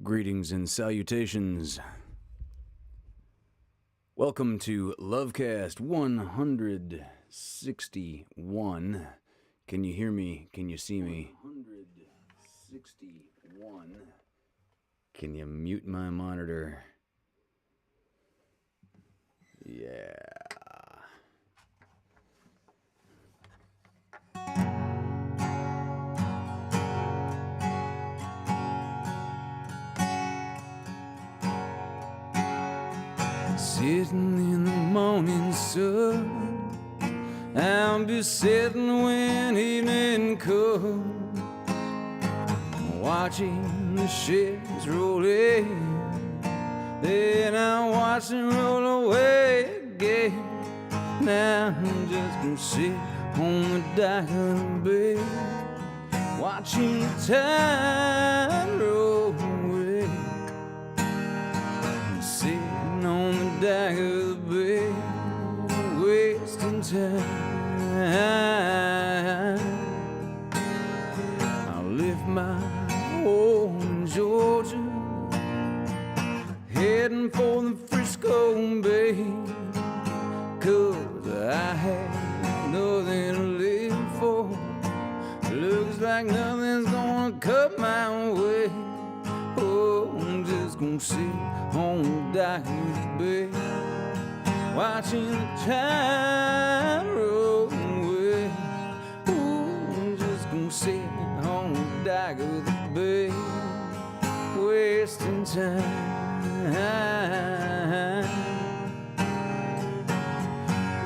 Greetings and salutations. Welcome to LoveCast 161. Can you hear me? Can you see me? 161. Can you mute my monitor? Yeah. Sitting in the morning sun, I'll be sitting when evening comes, watching the ships roll in, then I'll watch them roll away again. Now I'm just gonna sit on the dock of the bay, watching the tide roll away. I'm sitting on the dock of the bay, wasting time. I'll lift my home in Georgia, heading for the Frisco Bay, 'cause I have nothing to live for. Looks like nothing's gonna come my way. Oh, I'm just gonna sit on the dock of the bay, watching the tide roll away. Ooh, I'm just gonna sit on the dock of the bay, wasting time.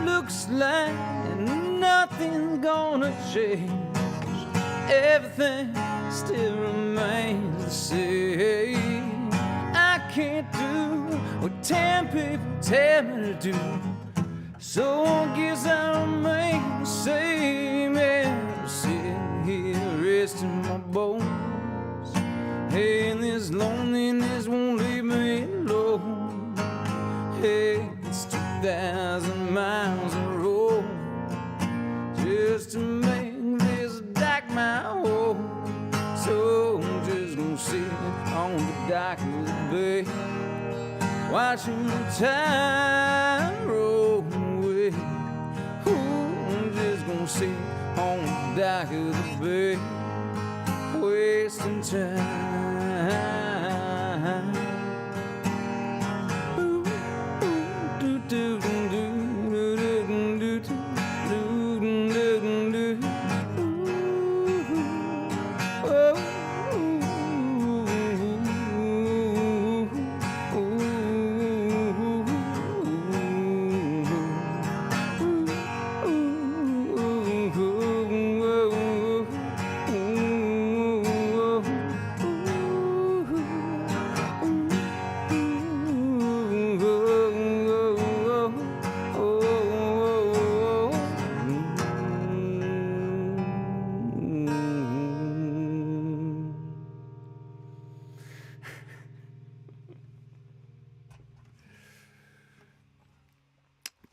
Looks like nothing's gonna change. Everything still remains the same. I can't do what 10 people tell me to do, so I guess I'll remain the same. Yeah, I'm sitting here resting my bones. Hey, and this loneliness won't leave me alone. Hey, it's 2,000 miles of road just to make this dock my home. So I'm just gonna sit on the dock of the bay, watching the tide roll away. Ooh, I'm just gonna sit on the dock of the bay, wasting time. Ooh, do do do do do do do do do.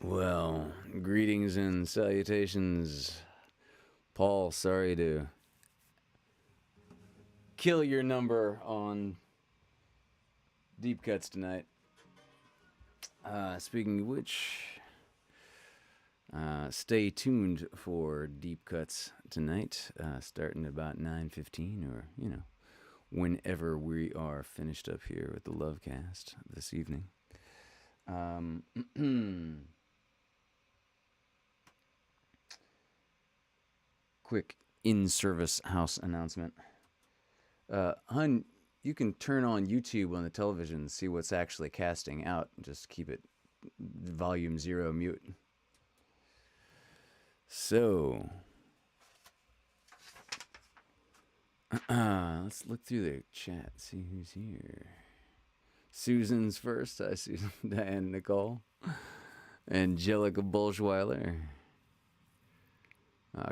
Well, greetings and salutations. Paul, sorry to kill your number on deep cuts tonight. Speaking of which, stay tuned for deep cuts tonight, starting about 9:15, or, whenever we are finished up here with the LoveCast this evening. Quick in-service house announcement. Hun, you can turn on YouTube on the television and see what's actually casting out. Just keep it volume 0 mute. So, let's look through the chat, see who's here. Susan's first. Hi, Susan. Diane Nicole. Angelica Bolschweiler.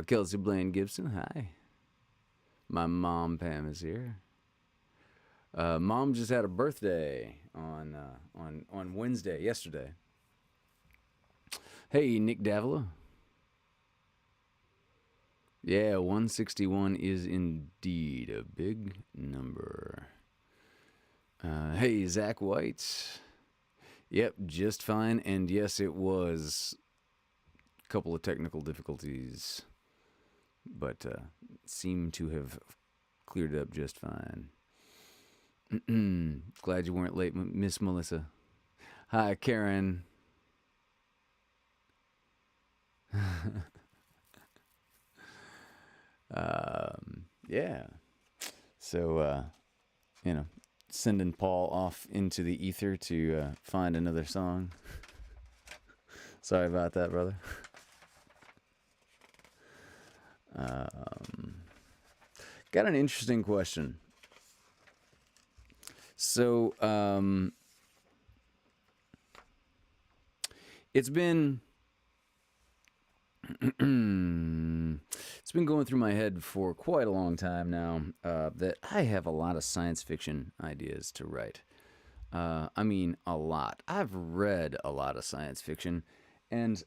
Kelsey Blaine Gibson, hi. My mom, Pam, is here. Mom just had a birthday on Wednesday, yesterday. Hey, Nick Davila. Yeah, 161 is indeed a big number. Hey, Zach White. Yep, just fine. And yes, it was a couple of technical difficulties, but seemed to have cleared up just fine. Glad you weren't late, Miss Melissa. Hi, Karen. Yeah. So, sending Paul off into the ether to find another song. Sorry about that, brother. Got an interesting question. So, it's been it's been going through my head for quite a long time now that I have a lot of science fiction ideas to write. I mean, a lot. I've read a lot of science fiction, and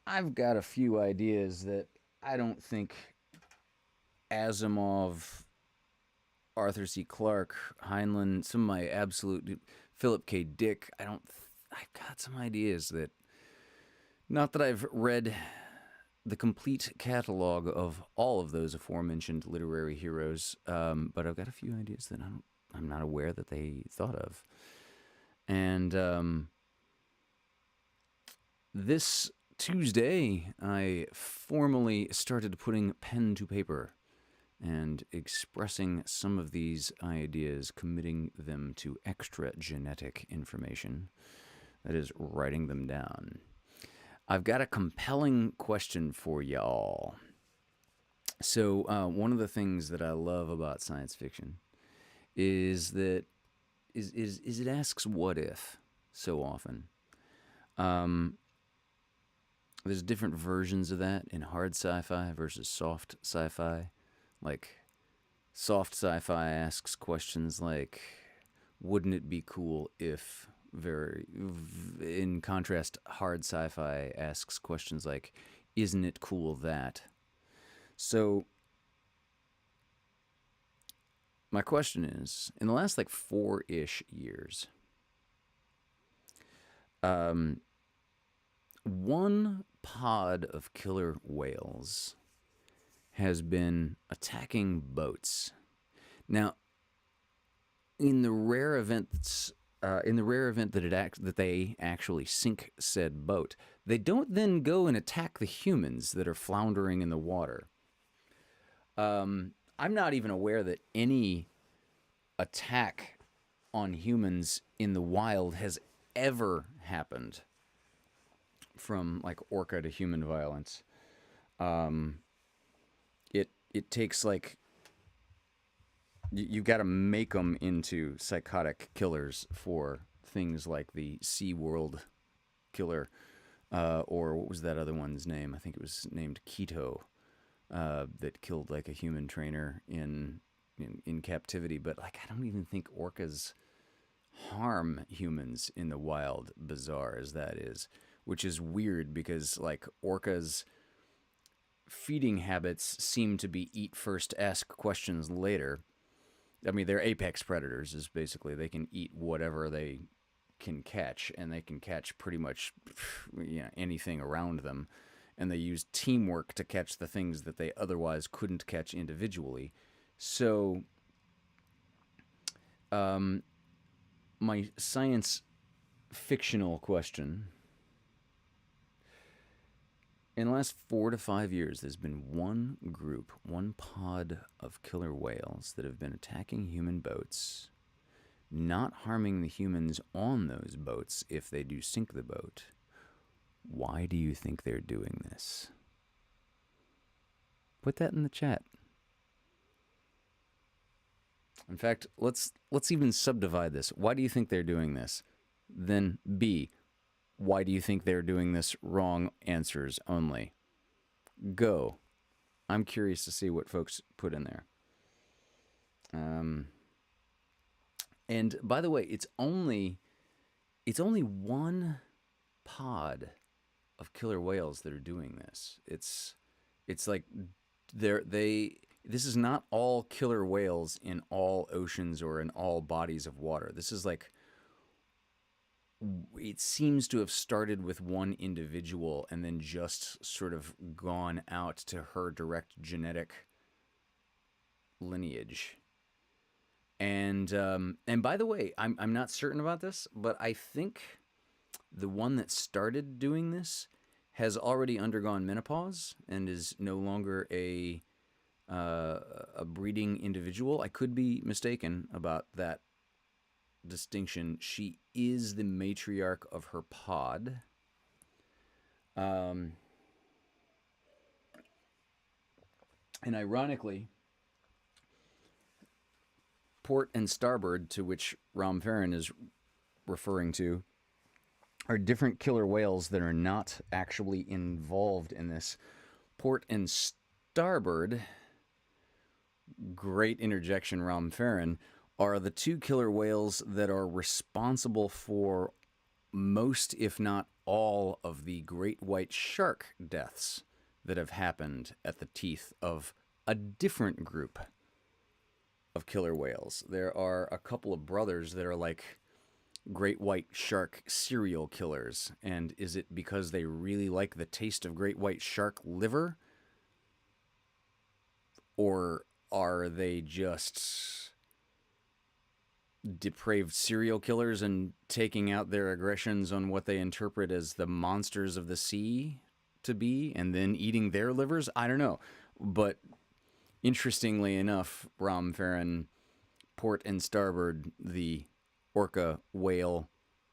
I've got a few ideas that I don't think Asimov, Arthur C. Clarke, Heinlein, some of my absolute Philip K. Dick. I've got some ideas that, not that I've read the complete catalog of all of those aforementioned literary heroes, but I've got a few ideas that I'm not aware that they thought of. And this Tuesday, I formally started putting pen to paper and expressing some of these ideas, committing them to extra genetic information. That is, writing them down. I've got a compelling question for y'all. So, one of the things that I love about science fiction is that is it asks what if so often. There's different versions of that in hard sci-fi versus soft sci-fi. Like, soft sci-fi asks questions like, wouldn't it be cool if, in contrast, hard sci-fi asks questions like, isn't it cool that? So, my question is, in the last 4-ish years, one pod of killer whales has been attacking boats. Now, in the rare event that they actually sink said boat, they don't then go and attack the humans that are floundering in the water. I'm not even aware that any attack on humans in the wild has ever happened from orca to human violence. It takes you got to make them into psychotic killers for things like the SeaWorld killer, or what was that other one's name? I think it was named Keto, that killed a human trainer in captivity. But I don't even think orcas harm humans in the wild, bizarre as that is, which is weird because orcas' feeding habits seem to be eat first, ask questions later. I mean, they're apex predators, is basically they can eat whatever they can catch, and they can catch pretty much anything around them. And they use teamwork to catch the things that they otherwise couldn't catch individually. So, my science fictional question. In the last 4 to 5 years, there's been one group, one pod of killer whales that have been attacking human boats, not harming the humans on those boats if they do sink the boat. Why do you think they're doing this? Put that in the chat. In fact, let's even subdivide this. Why do you think they're doing this? Then B, why do you think they're doing this? Wrong answers only. Go. I'm curious to see what folks put in there. And by the way, it's only one pod of killer whales that are doing this. It's like they this is not all killer whales in all oceans or in all bodies of water. This is like, it seems to have started with one individual and then just sort of gone out to her direct genetic lineage. And by the way, I'm not certain about this, but I think the one that started doing this has already undergone menopause and is no longer a breeding individual. I could be mistaken about that distinction. She is the matriarch of her pod. And ironically, port and starboard, to which Ram Farron is referring to, are different killer whales that are not actually involved in this. Port and starboard, great interjection, Ram Farron, are the two killer whales that are responsible for most, if not all, of the great white shark deaths that have happened at the teeth of a different group of killer whales. There are a couple of brothers that are like great white shark serial killers. And is it because they really like the taste of great white shark liver? Or are they just depraved serial killers and taking out their aggressions on what they interpret as the monsters of the sea to be and then eating their livers? I don't know. But interestingly enough, Ram Farron, port and starboard, the orca, whale,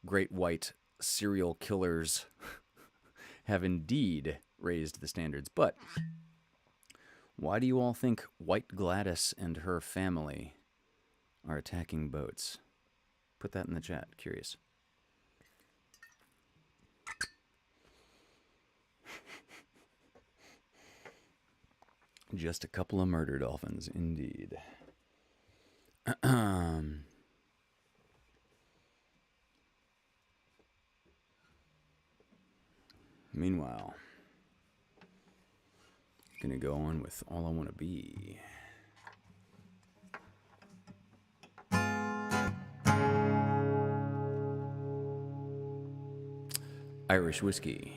great white serial killers have indeed raised the standards. But why do you all think White Gladys and her family are attacking boats? Put that in the chat. Curious. Just a couple of murder dolphins, indeed. Meanwhile, gonna go on with All I Want to Be. Irish whiskey.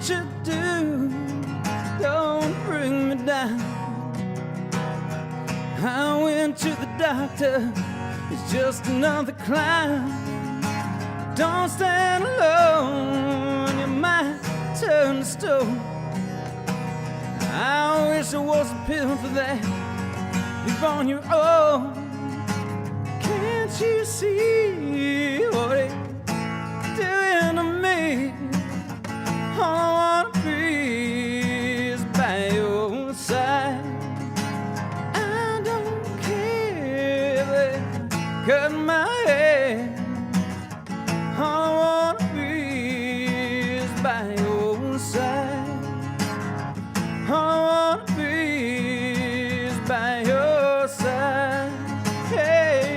You do, don't bring me down. I went to the doctor, it's just another clown. Don't stand alone, you might turn to stone. I wish there was a pill for that, you're on your own. Can't you see what it's doing to me? All I wanna be is by your side. I don't care if they cut my hair. All I wanna be is by your side. All I wanna be is by your side. Hey.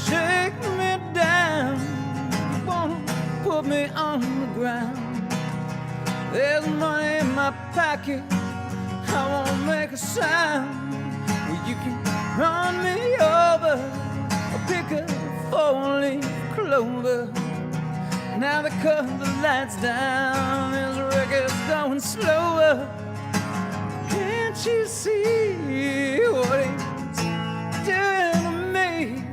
Shake me down, you wanna put me on the ground. There's money in my pocket, I won't make a sound. Well, you can run me over or pick a four-leaf clover. Now they cut the lights down, this record's going slower. Can't you see what it's doing to me?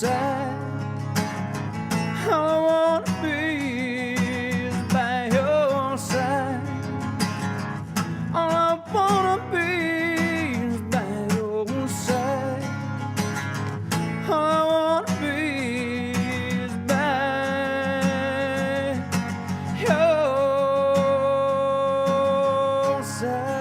side. All I wanna be is by your side. All I wanna be is by your side. All I wanna be is by your side.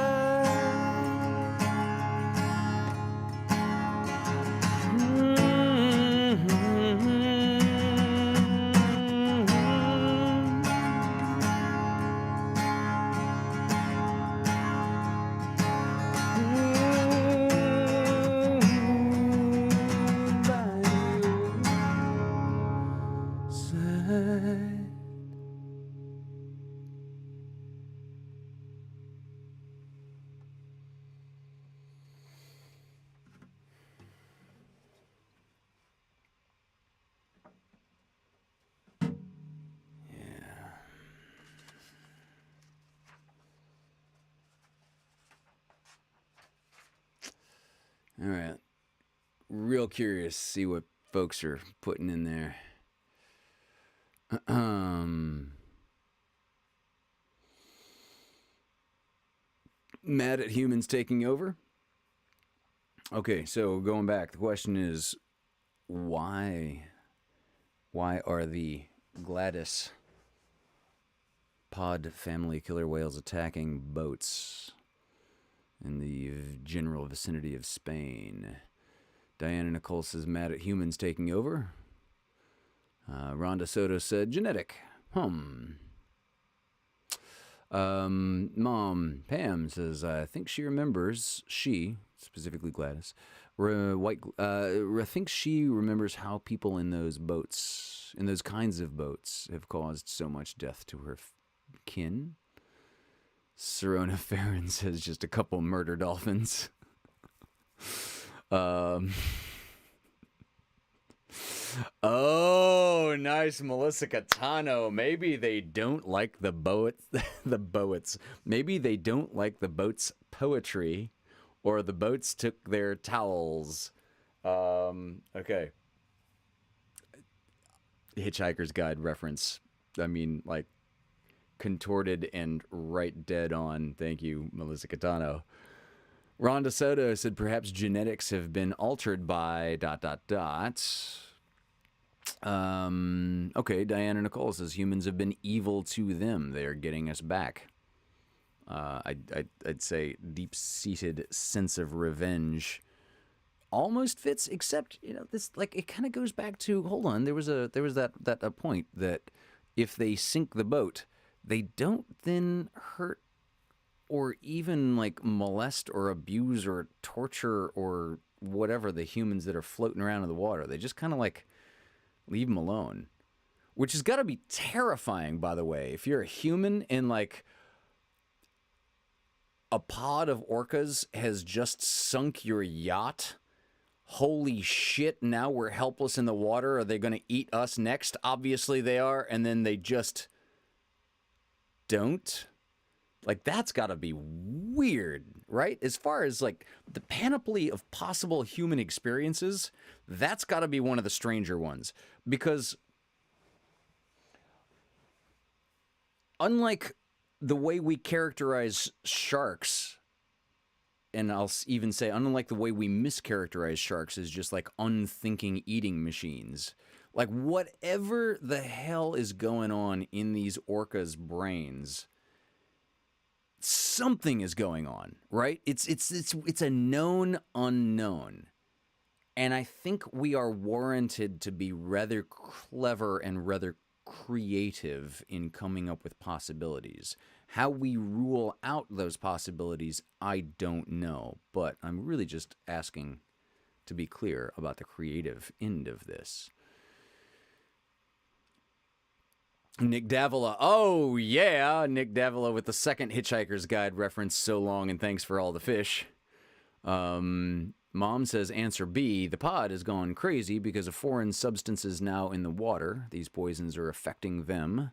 All right. Real curious to see what folks are putting in there. Mad at humans taking over? Okay, so going back, the question is why are the Gladys pod family killer whales attacking boats in the general vicinity of Spain? Diana Nicole says mad at humans taking over. Rhonda Soto said genetic. Mom Pam says I think she remembers, she specifically Gladys, I think she remembers how people in those boats, in those kinds of boats, have caused so much death to her kin. Serona Farron says just a couple murder dolphins. Oh, nice, Melissa Catano. Maybe they don't like the boats. Maybe they don't like the boats' poetry, or the boats took their towels. Okay. Hitchhiker's Guide reference. I mean, like, contorted and right dead on. Thank you, Melissa Catano. Rhonda Soto said perhaps genetics have been altered by ... Okay, Diana Nicole says humans have been evil to them. They are getting us back. I'd say deep-seated sense of revenge almost fits, except this, like, it kind of goes back to, hold on, there was that point that if they sink the boat, they don't then hurt or even like molest or abuse or torture or whatever the humans that are floating around in the water. They just kind of like leave them alone, which has got to be terrifying, by the way. If you're a human and like a pod of orcas has just sunk your yacht, holy shit, now we're helpless in the water. Are they going to eat us next? Obviously they are, and then they just don't. Like, that's got to be weird, right? As far as, like, the panoply of possible human experiences, that's got to be one of the stranger ones. Because unlike the way we characterize sharks, and I'll even say unlike the way we mischaracterize sharks as just, like, unthinking eating machines, like, whatever the hell is going on in these orcas' brains, something is going on, right? It's a known unknown. And I think we are warranted to be rather clever and rather creative in coming up with possibilities. How we rule out those possibilities, I don't know. But I'm really just asking to be clear about the creative end of this. Nick Davila. Oh, yeah. Nick Davila with the second Hitchhiker's Guide reference. So long and thanks for all the fish. Mom says answer B. The pod has gone crazy because of foreign substances now in the water. These poisons are affecting them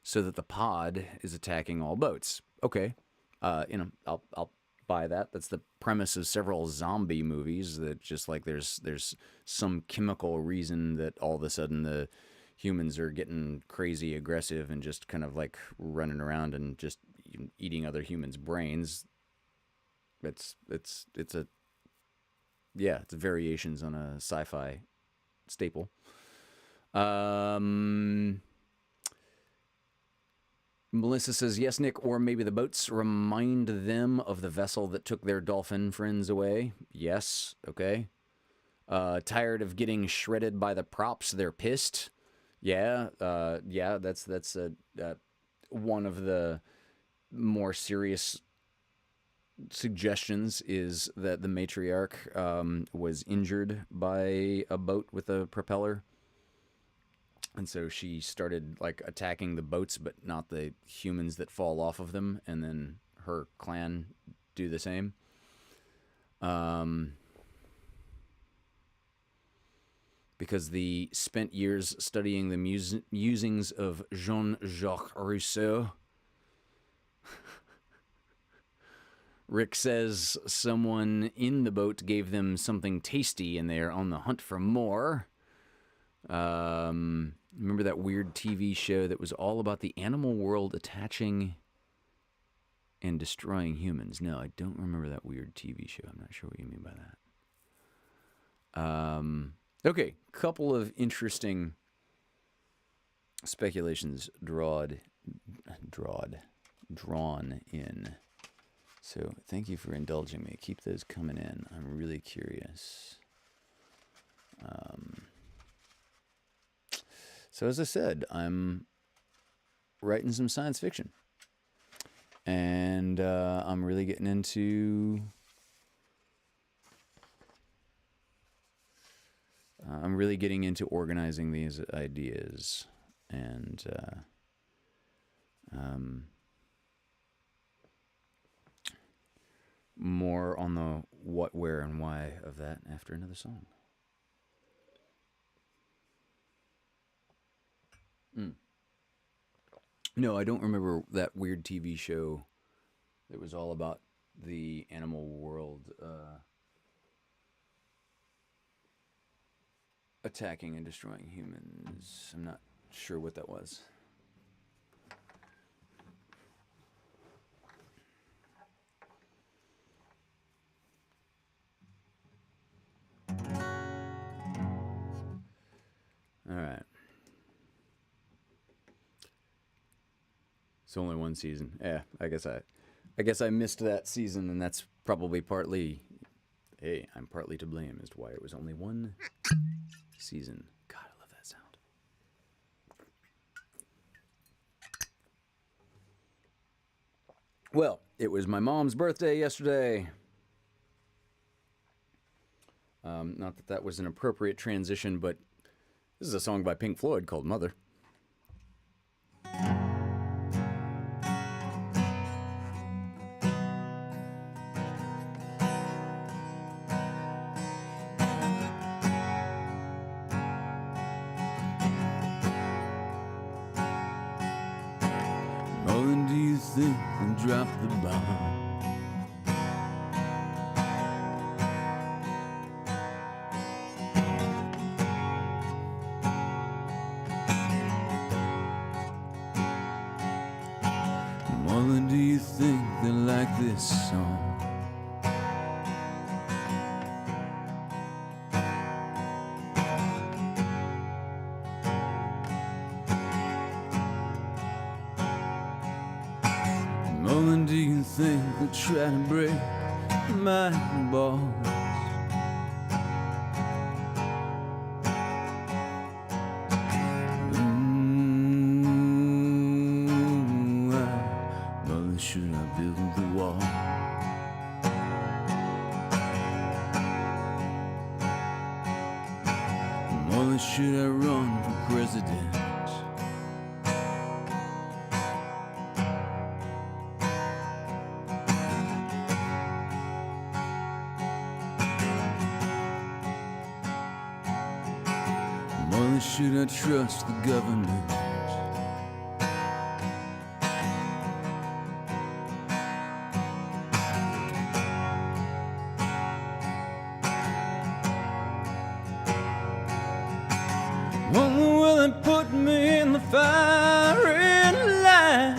so that the pod is attacking all boats. Okay. I'll buy that. That's the premise of several zombie movies. That just like there's some chemical reason that all of a sudden the humans are getting crazy aggressive and just kind of like running around and just eating other humans' brains. It's variations on a sci-fi staple. Melissa says, yes, Nick, or maybe the boats remind them of the vessel that took their dolphin friends away. Yes, okay. Tired of getting shredded by the props, they're pissed. Yeah, that's one of the more serious suggestions is that the matriarch was injured by a boat with a propeller. And so she started like attacking the boats, but not the humans that fall off of them. And then her clan do the same. Because the spent years studying the musings of Jean-Jacques Rousseau. Rick says someone in the boat gave them something tasty and they are on the hunt for more. Remember that weird TV show that was all about the animal world attaching and destroying humans? No, I don't remember that weird TV show. I'm not sure what you mean by that. Okay, couple of interesting speculations drawn in. So thank you for indulging me. Keep those coming in. I'm really curious. So as I said, I'm writing some science fiction. And I'm really getting into... I'm really getting into organizing these ideas. And... more on the what, where, and why of that after another song. No, I don't remember that weird TV show that was all about the animal world attacking and destroying humans. I'm not sure what that was. All right. It's only one season. Yeah, I guess I missed that season, and that's probably partly. Hey, I'm partly to blame as to why it was only one season. God, I love that sound. Well, it was my mom's birthday yesterday. Not that that was an appropriate transition, but this is a song by Pink Floyd called Mother. Mother, do you think I dropped the bomb? This song. Mother, do you think they'll try to break my balls? Mother, should I build the wall? Mother, should I run for president? Mother, should I trust the government? One will put me in the firing line.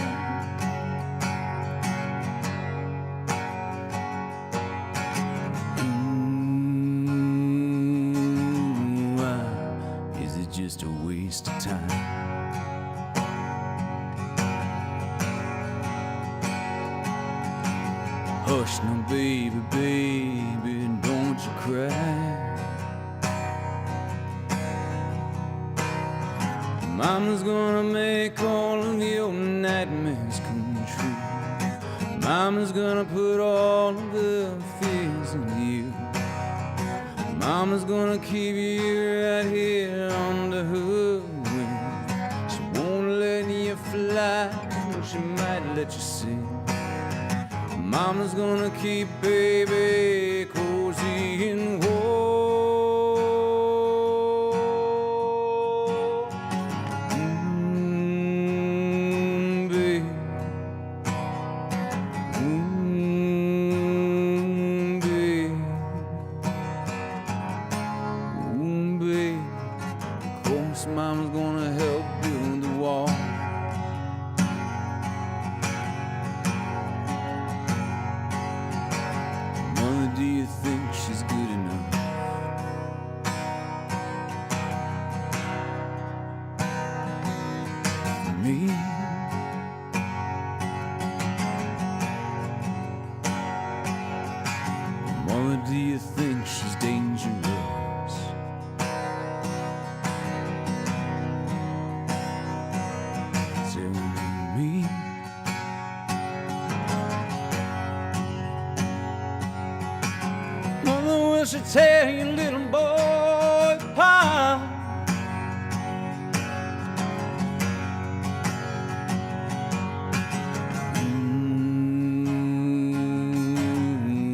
Why is it just a waste of time? Hush now, baby, baby, don't you cry. Mama's gonna make all of your nightmares come true. Mama's gonna put all of the fears in you. Mama's gonna keep you right here under her wing. She won't let you fly, but she might let you sing. Mama's gonna keep baby cozy and warm. Babe. Babe. Babe. Of course, Mama's gonna help build the wall. Do you think she's good enough? For me? Mother, do you think she's dangerous? Tell me. Will she tear your little boy apart?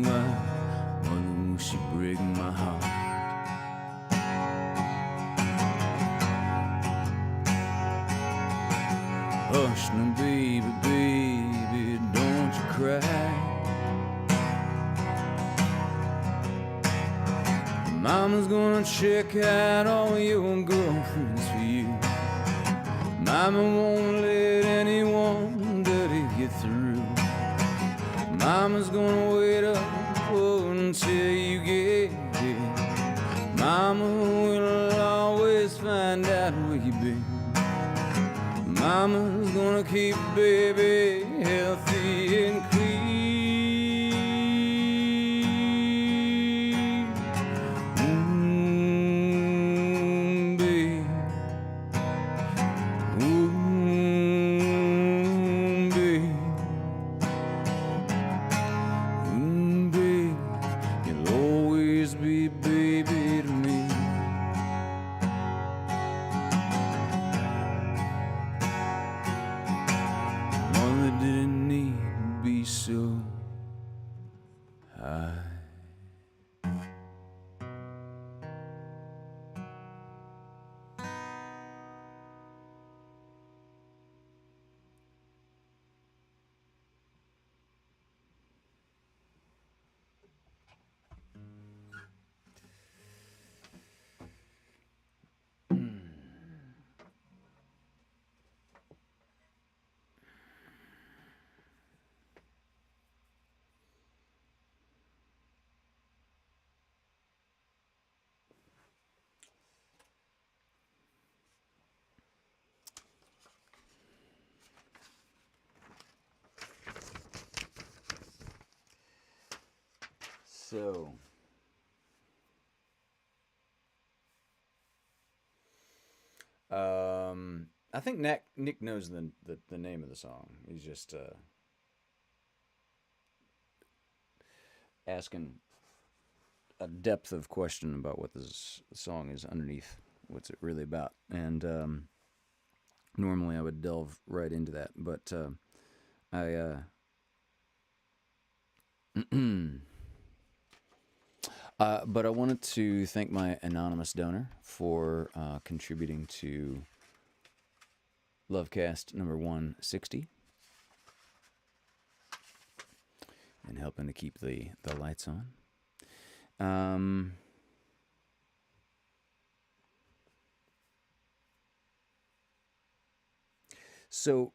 Mother, will she break my heart? Hush now, baby, baby, don't you cry. Mama's gonna check out all your girlfriends for you. Mama won't let anyone dirty get through. Mama's gonna wait up until you get here. Mama will always find out where you've been. Mama's gonna keep baby healthy and clean. So, I think Nick knows the name of the song. He's just asking a depth of question about what this song is underneath. What's it really about? And normally I would delve right into that, but but I wanted to thank my anonymous donor for contributing to LoveCast number 160 and helping to keep the lights on. So,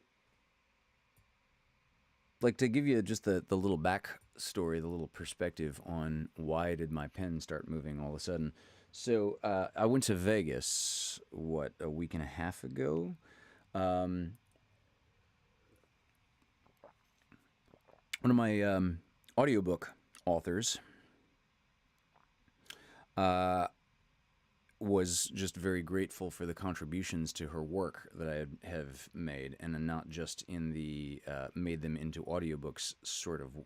like, to give you just the little back story, the little perspective on why did my pen start moving all of a sudden. So I went to Vegas, what, a week and a half ago. Um, One of my audiobook authors uh, was just very grateful for the contributions to her work that have made, and not just in the made them into audiobooks sort of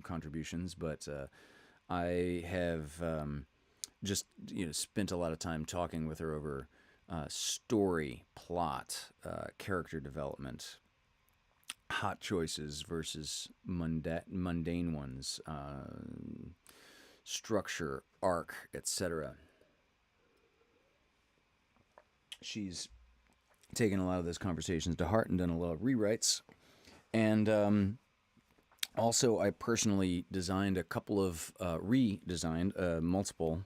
contributions, but I have just spent a lot of time talking with her over story, plot, character development, hot choices versus mundane ones, structure, arc, etc. She's taken a lot of those conversations to heart and done a lot of rewrites. And also, I personally designed a couple of, redesigned multiple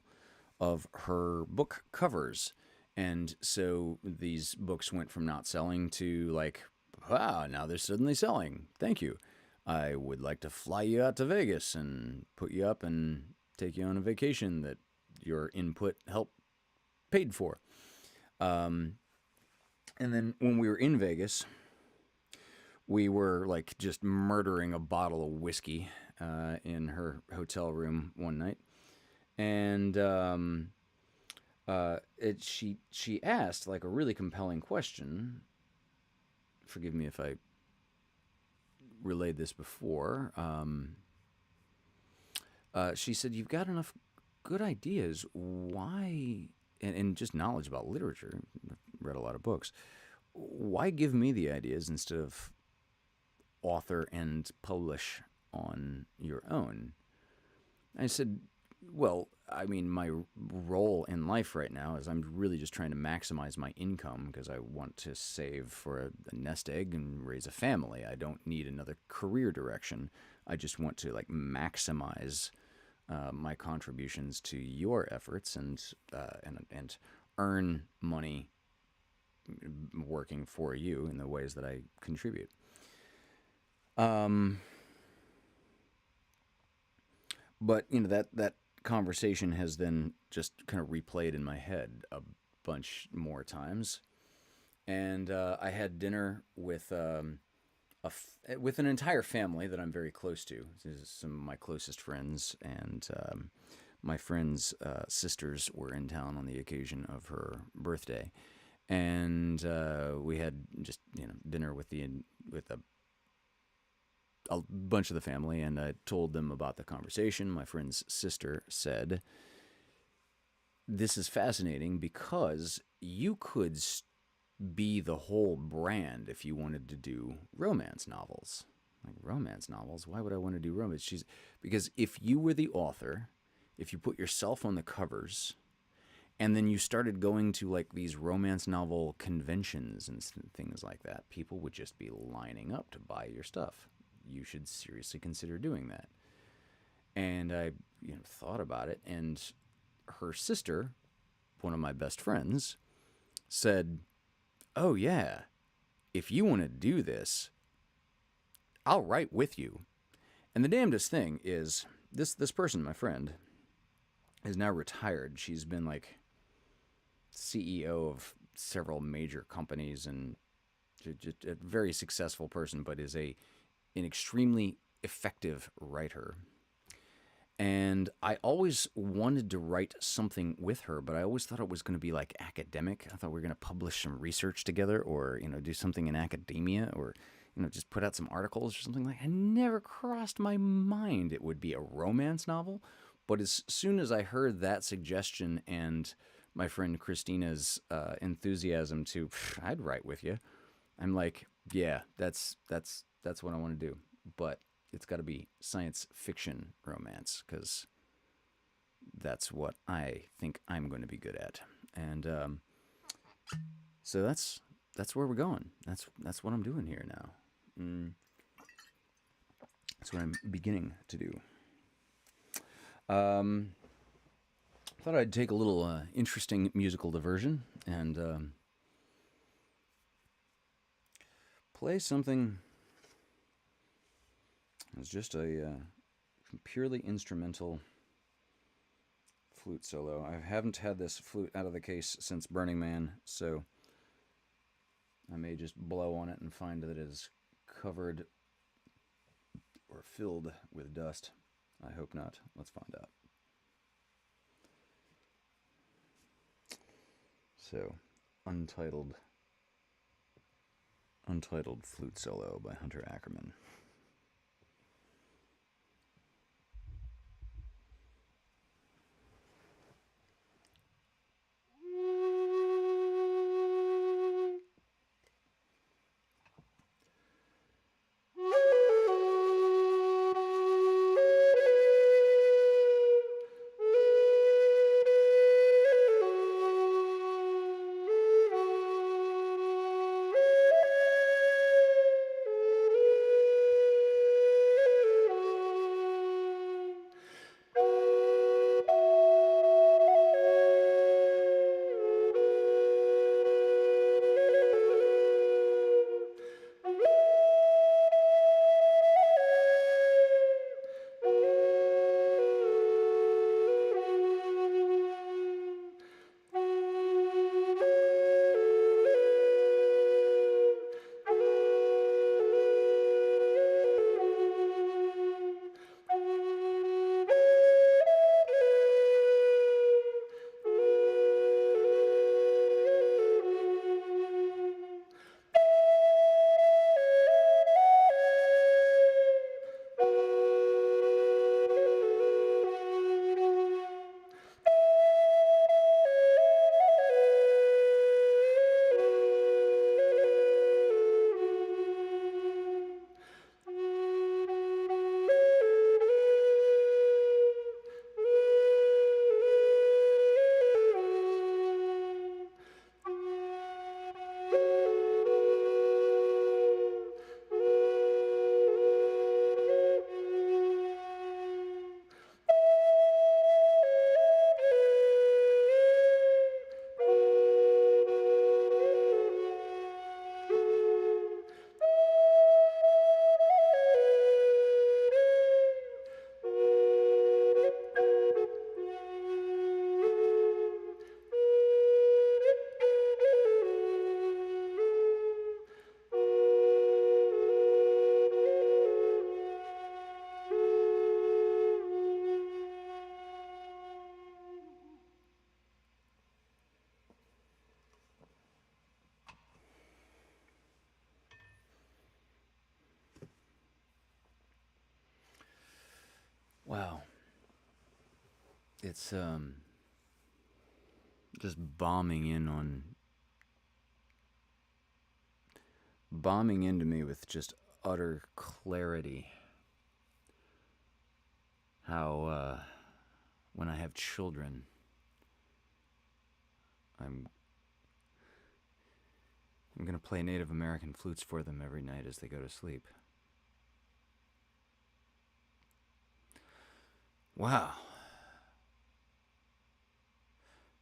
of her book covers. And so these books went from not selling to like, wow, now they're suddenly selling. Thank you. I would like to fly you out to Vegas and put you up and take you on a vacation that your input helped paid for. And then when we were in Vegas, we were like just murdering a bottle of whiskey in her hotel room one night, and she asked like a really compelling question. Forgive me if I relayed this before. She said, "You've got enough good ideas. Why?" And just knowledge about literature. I've read a lot of books. Why give me the ideas instead of author and publish on your own? I said, well, I mean, my role in life right now is I'm really just trying to maximize my income because I want to save for a nest egg and raise a family. I don't need another career direction. I just want to like maximize my contributions to your efforts and earn money working for you in the ways that I contribute. But that conversation has then just kind of replayed in my head a bunch more times, and I had dinner with with an entire family that I'm very close to. This is some of my closest friends, and my friend's sisters were in town on the occasion of her birthday, and we had just dinner with a bunch of the family, and I told them about the conversation. My friend's sister said, "This is fascinating because you could be the whole brand if you wanted to do romance novels." Like, romance novels? Why would I want to do romance? Because if you were the author, if you put yourself on the covers, and then you started going to like these romance novel conventions and things like that, people would just be lining up to buy your stuff. You should seriously consider doing that. And I thought about it, and her sister, one of my best friends, said, "Oh yeah, if you want to do this, I'll write with you." And the damnedest thing is this person, my friend, is now retired. She's been like CEO of several major companies and just a very successful person, but is an extremely effective writer. And I always wanted to write something with her, but I always thought it was going to be like academic. I thought we were going to publish some research together, or do something in academia, or just put out some articles or something like that. It never crossed my mind it would be a romance novel. But as soon as I heard that suggestion and my friend Christina's enthusiasm to, "I'd write with you," I'm like, yeah, that's what I want to do. But it's got to be science fiction romance, because that's what I think I'm going to be good at. And so that's where we're going. That's what I'm doing here now. That's what I'm beginning to do. Thought I'd take a little interesting musical diversion and play something that's just a purely instrumental flute solo. I haven't had this flute out of the case since Burning Man, so I may just blow on it and find that it is covered or filled with dust. I hope not. Let's find out. So, Untitled Flute Solo by Hunter Ackerman. Wow. It's just bombing into me with just utter clarity. How when I have children, I'm going to play Native American flutes for them every night as they go to sleep. Wow.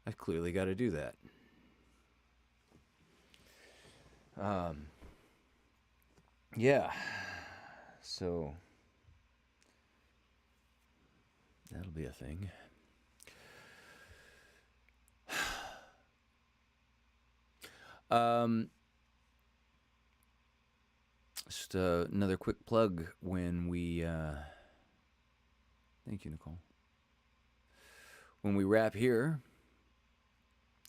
I've clearly got to do that. Yeah. So that'll be a thing. Just another quick plug when we thank you, Nicole. When we wrap here,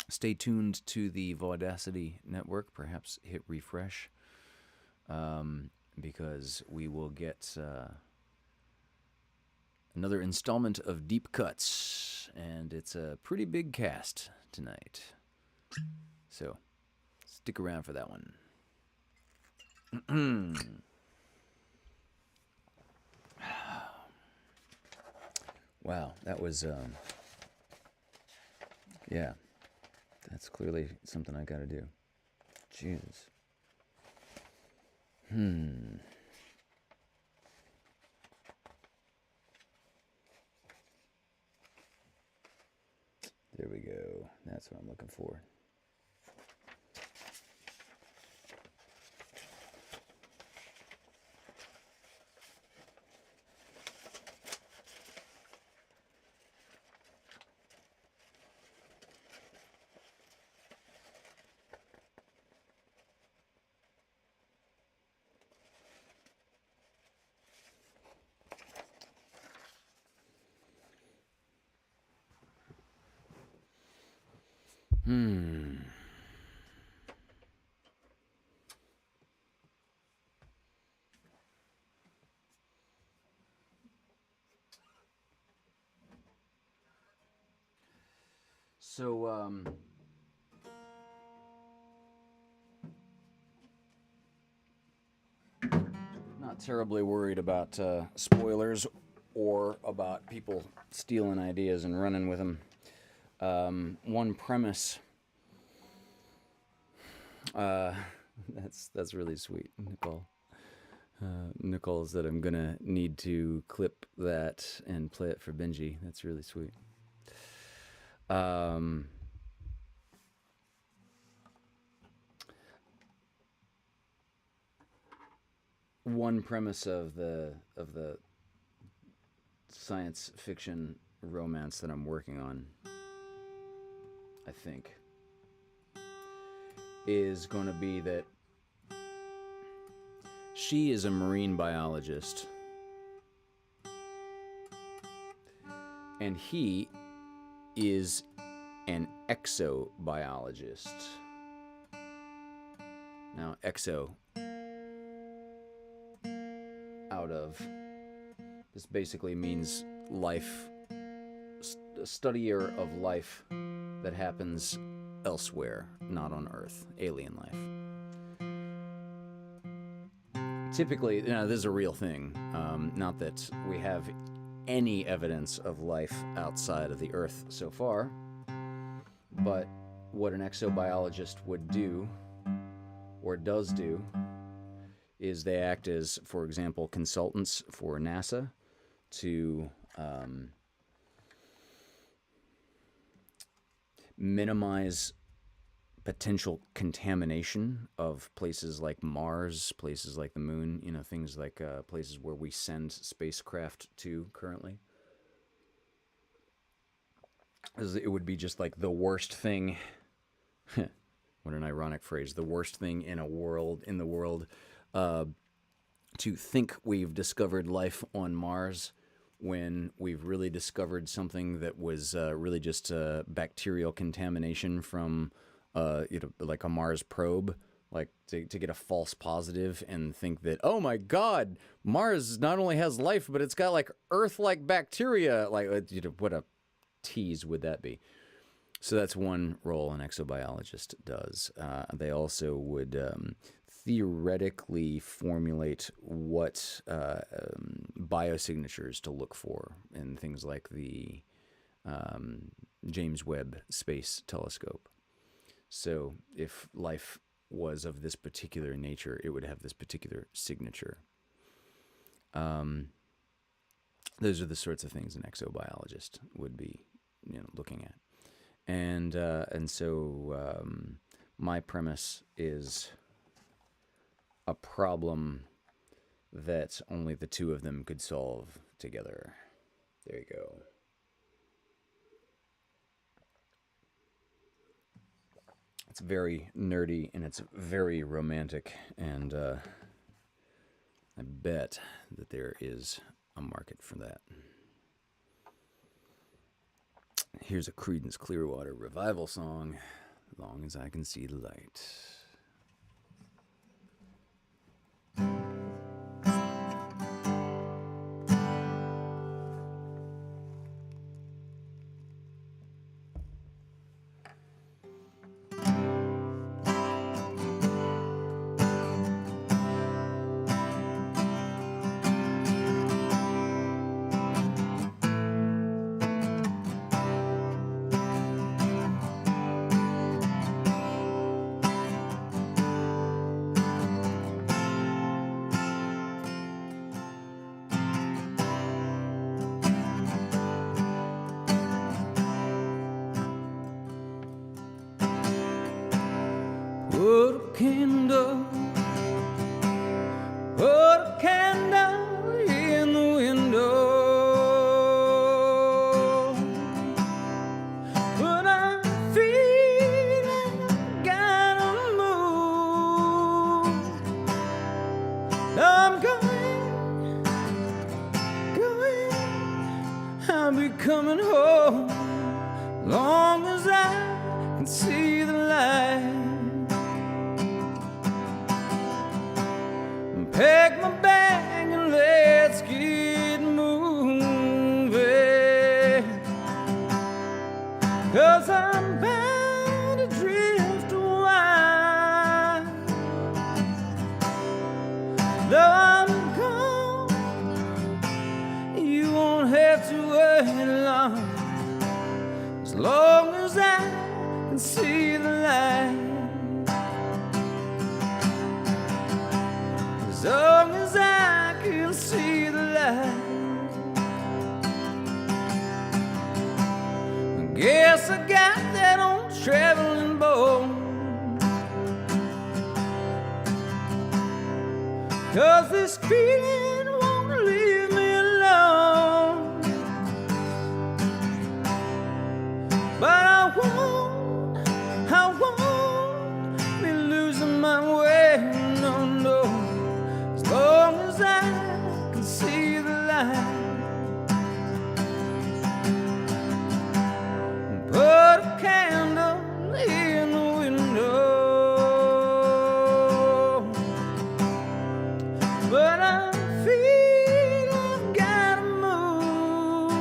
stay tuned to the Vaudacity network. Perhaps hit refresh, because we will get another installment of Deep Cuts, and it's a pretty big cast tonight. So stick around for that one. Wow, that was, yeah, that's clearly something I gotta do. Jesus. There we go. That's what I'm looking for. So, not terribly worried about spoilers or about people stealing ideas and running with them. One premise. That's really sweet, Nicole. Nicole said I'm gonna need to clip that and play it for Benji. That's really sweet. One premise of the science fiction romance that I'm working on, I think, is going to be that she is a marine biologist and he is an exobiologist. Now, exo, out of, this basically means life, a studier of life that happens elsewhere, not on Earth, alien life. Typically, this is a real thing. Not that we have any evidence of life outside of the Earth so far, but what an exobiologist would do, or does do, is they act as, for example, consultants for NASA to minimize potential contamination of places like Mars, places like the Moon, things like places where we send spacecraft to currently. It would be just like the worst thing. What an ironic phrase. The worst thing in the world. To think we've discovered life on Mars when we've really discovered something that was really just bacterial contamination from like a Mars probe, like to get a false positive and think that, oh my God, Mars not only has life, but it's got like Earth-like bacteria. Like, what a tease would that be? So that's one role an exobiologist does. They also would theoretically formulate what biosignatures to look for in things like the James Webb Space Telescope. So if life was of this particular nature, it would have this particular signature. Those are the sorts of things an exobiologist would be, looking at. And so my premise is a problem that only the two of them could solve together. There you go. It's very nerdy and it's very romantic, and I bet that there is a market for that. Here's a Creedence Clearwater Revival song, As Long as I Can See the Light. Put a candle in the window. When I'm feeling I gotta move, I'm going, I'll be coming home, long as I can see guess I got that old traveling boat. 'Cause this feeling won't leave me alone. But I won't be losing my way, no, no. As long as I can see the light. Put a candle in the window. But I feel I've gotta move.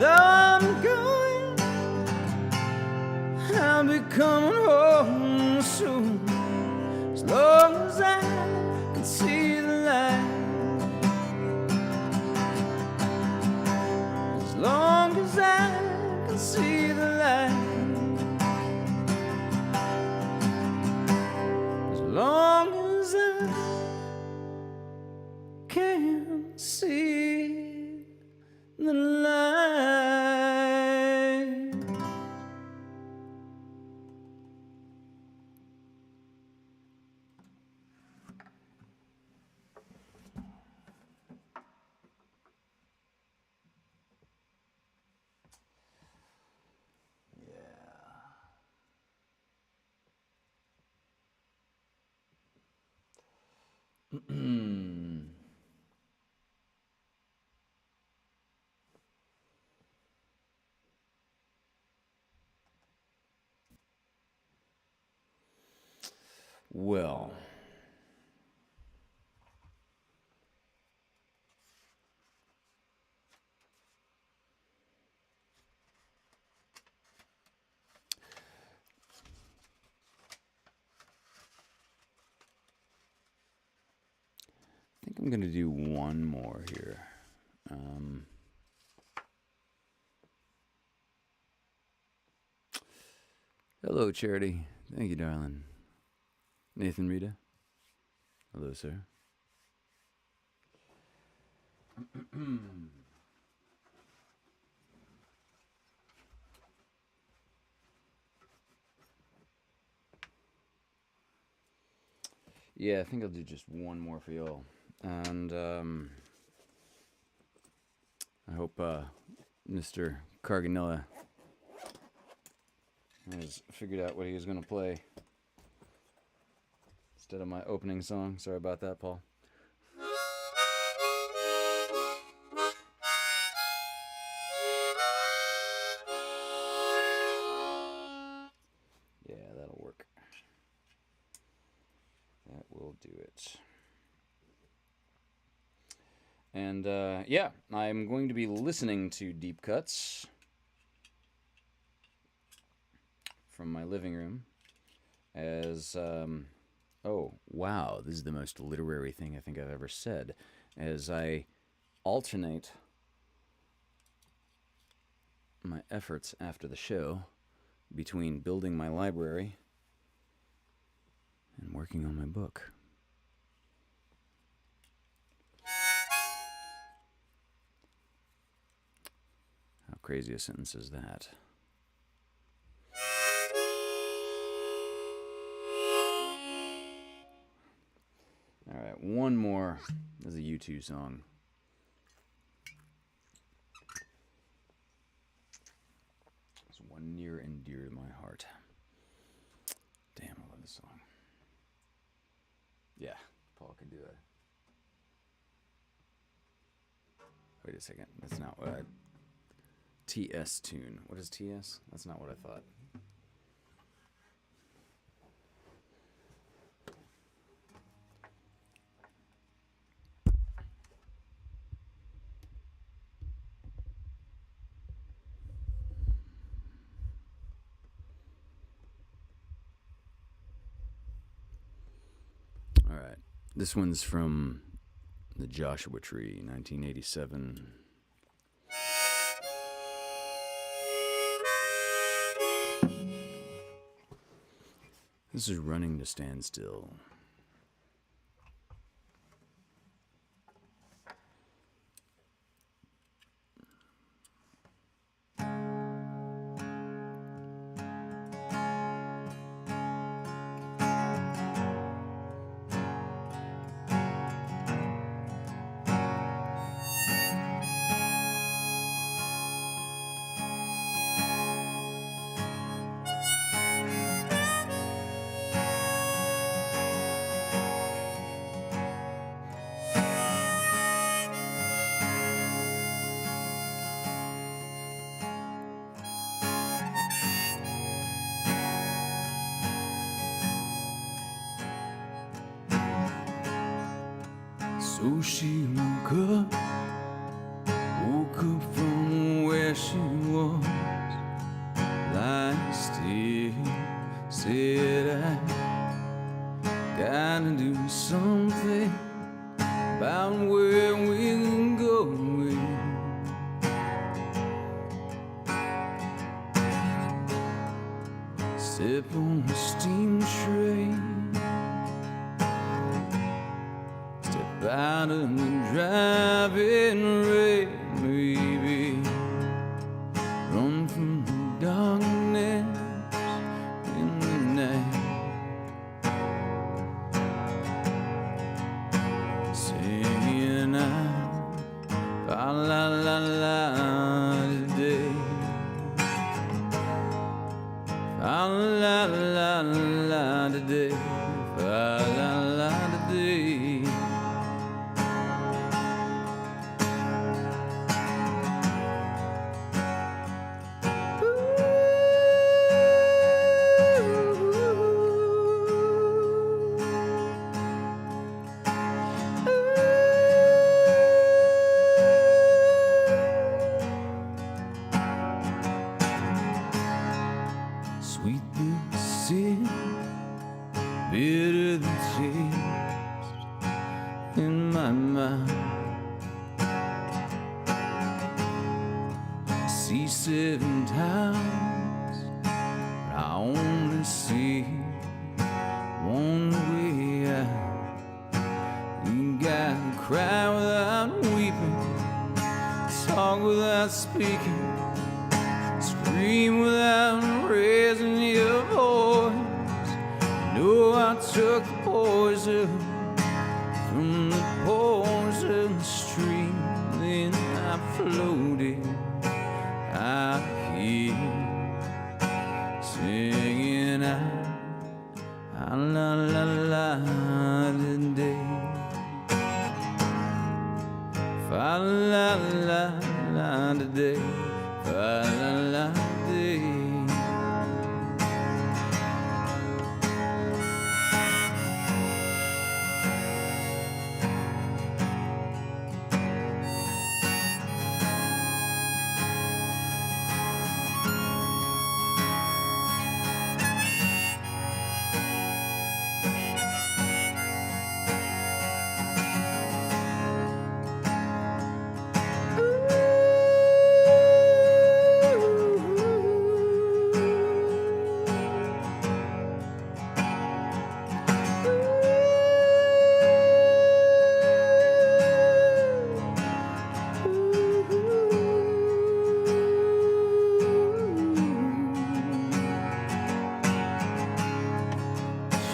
Though I'm going, I'll be coming home soon. As long as I can see the light. As long as I can see the light. As long as I can see the light. Well, I think I'm going to do one more here. Hello, Charity. Thank you, darling. Nathan Rita. Hello, sir. Yeah, I think I'll do just one more for y'all. And I hope Mr. Carganella has figured out what he was going to play instead of my opening song. Sorry about that, Paul. Yeah, that'll work. That will do it. And yeah, I'm going to be listening to Deep Cuts from my living room as oh wow, this is the most literary thing I think I've ever said, as I alternate my efforts after the show between building my library and working on my book. How crazy a sentence is that? All right, one more. This is a U2 song. It's one near and dear to my heart. Damn, I love this song. Yeah, Paul can do it. Wait a second. That's not what I... TS tune. What is TS? That's not what I thought. All right. This one's from The Joshua Tree, 1987. This is Running to Stand Still. So she woke up from where she was, lying still, said I gotta do something about where we're going. Step on the steam train, step out of the driving rain, baby. Run from the darkness in the night. Singing out, fa la la la today. Fa la la la today. Fa la la today. Sweet the sin, bitter the taste in my mouth. I see 7 times, but I only see one way out. You gotta cry without weeping, talk without speaking, scream without raising your voice. No, I took the poison from the poison stream, then I floated out here, singing out, la la la today, fa la la la today, fa la la today.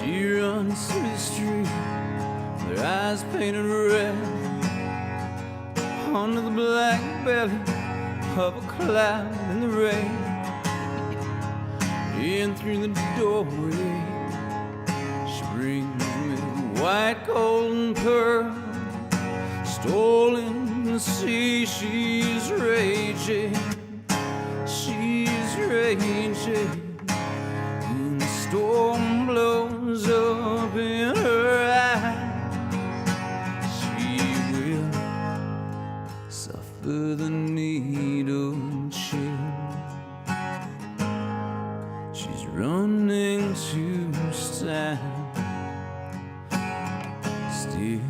She runs through the street, her eyes painted red, under the black belly of a cloud in the rain. In through the doorway, she brings me white golden pearl, stolen the sea. She's raging, she's raging. The storm blows up in her eyes. She will suffer the needle chill. She's running to stand still.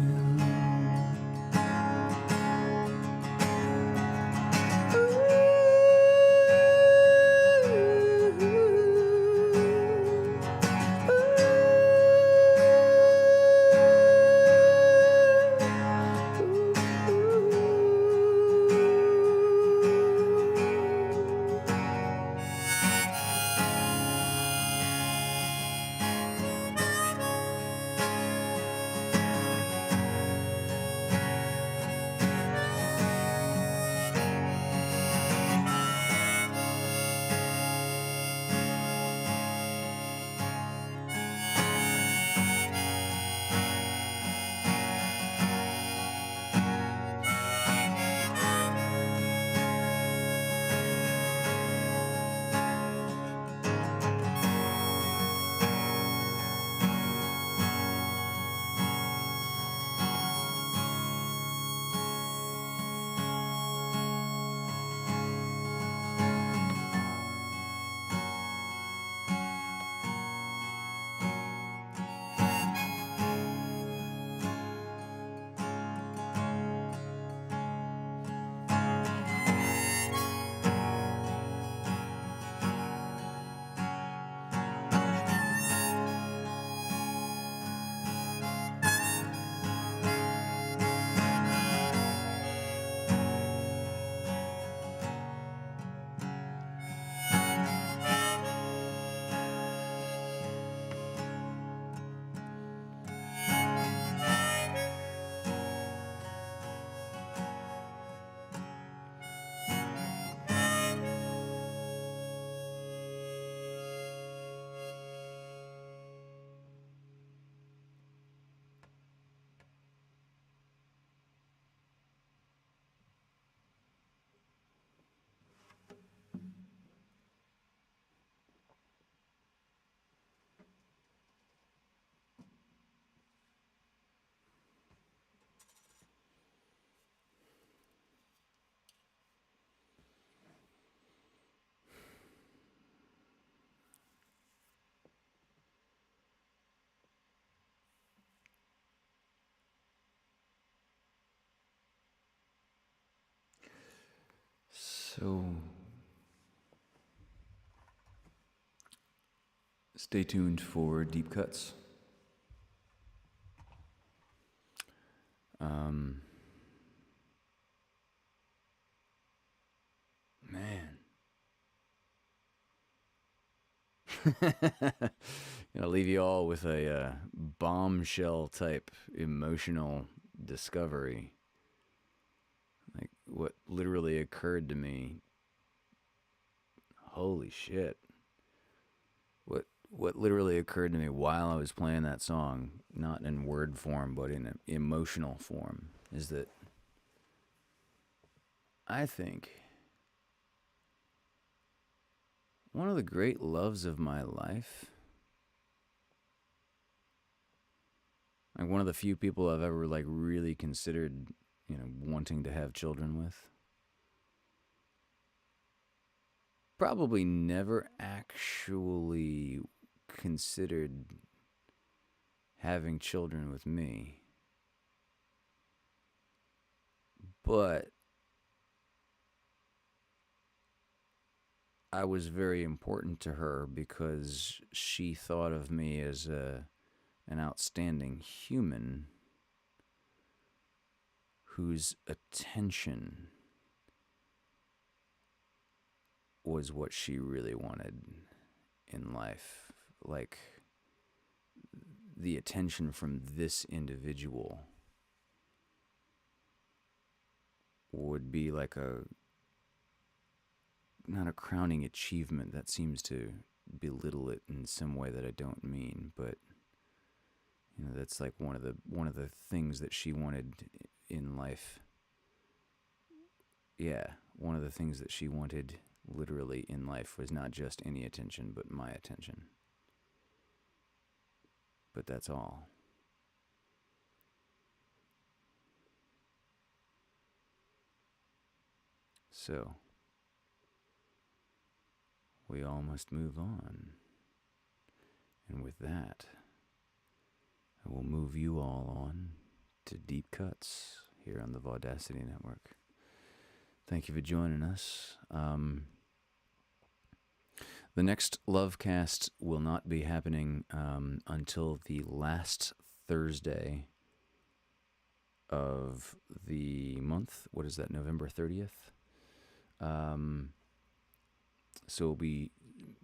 So stay tuned for deep cuts. Man. Gonna leave you all with a bombshell type emotional discovery. Like what literally occurred to me. Holy shit. What literally occurred to me while I was playing that song, not in word form, but in an emotional form, is that I think one of the great loves of my life, like one of the few people I've ever like really considered, wanting to have children with, probably never actually considered having children with me. But I was very important to her because she thought of me as an outstanding human whose attention was what she really wanted in life. Like, the attention from this individual would be like not a crowning achievement. That seems to belittle it in some way that I don't mean, but that's like one of the things that she wanted in life. Yeah, one of the things that she wanted literally in life was not just any attention, but my attention. But that's all. So, we all must move on. And with that, I will move you all on to Deep Cuts here on the Vaudacity Network. Thank you for joining us. The next LoveCast will not be happening until the last Thursday of the month. What is that, November 30th? So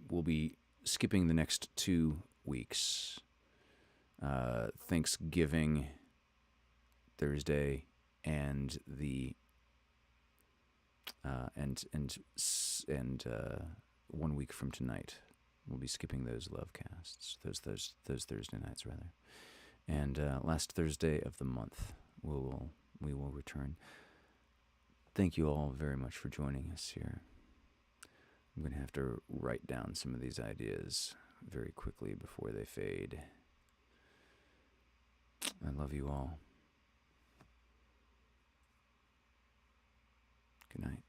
we'll be skipping the next 2 weeks. Thanksgiving Thursday and the and 1 week from tonight. We'll be skipping those LoveCasts, those Thursday nights rather. And last Thursday of the month, we will return. Thank you all very much for joining us here. I'm going to have to write down some of these ideas very quickly before they fade. I love you all. Good night.